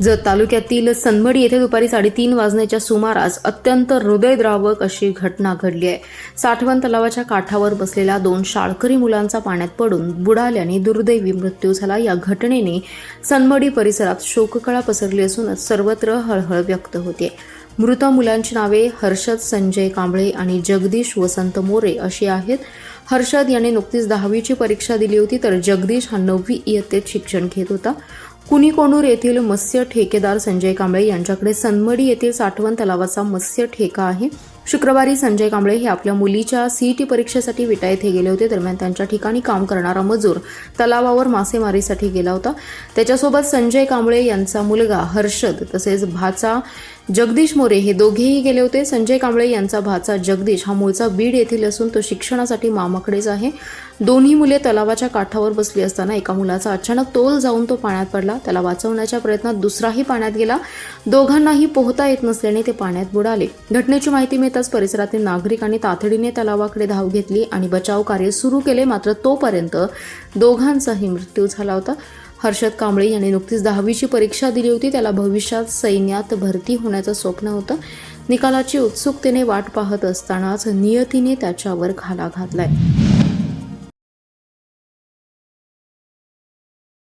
जत तालुक्यातील सनमडी येथे दुपारी 3:30 वाजण्याच्या सुमारास अत्यंत हृदयद्रावक अशी घटना घडली आहे। साठवण तलावाच्या काठावर बसलेल्या 2 शाळकरी मुलांचा पाण्यात पडून बुडाल्याने दुर्दैवी मृत्यू झाला। या घटनेने सनमडी परिसरात शोककळा पसरली असून सर्वत्र हळहळ व्यक्त होते। मृत मुलांची नावे हर्षद संजय कांबळे आणि जगदीश वसंत मोरे अशी आहेत। हर्षद याने नुकतीच 10वीची परीक्षा दिली होती, तर जगदीश हा 9वी इयत्तेत शिक्षण घेत होता। कुणीकोंडूर येथील मत्स्य ठेकेदार संजय कांबळे यांच्याकडे सनमडी येथील साठवण तलावाचा मत्स्य ठेका आहे। शुक्रवारी संजय कांबळे हे आपल्या मुलीच्या सीईटी परीक्षेसाठी विटा येथे गेले होते। दरम्यान त्यांच्या ठिकाणी काम करणारा मजूर तलावावर मासेमारीसाठी गेला होता। त्याच्यासोबत संजय कांबळे यांचा मुलगा हर्षद तसेच भाचा जगदीश मोरे हे दोघेही गेले होते। संजय कांबळे यांचा भाचा जगदीश हा मूळचा बीड येथील असून तो शिक्षणासाठी मामाकडेच आहे। दोन्ही मुले तलावाच्या काठावर बसली असताना एका मुलाचा अचानक तोल जाऊन तो पाण्यात पडला। त्याला वाचवण्याच्या प्रयत्नात दुसराही पाण्यात गेला। दोघांनाही पोहता येत नसल्याने ते पाण्यात बुडाले। घटनेची माहिती मिळताच परिसरातील नागरिकांनी तातडीने तलावाकडे धाव घेतली आणि बचाव कार्य सुरू केले, मात्र तोपर्यंत दोघांचाही मृत्यू झाला होता। हर्षद कांबळे यांनी नुकतीच 10वीची परीक्षा दिली होती। त्याला भविष्यात सैन्यात भरती होण्याचं स्वप्न होतं। निकालाची उत्सुकतेने वाट पाहत असतानाच नियतीने त्याच्यावर घाला घातलाय।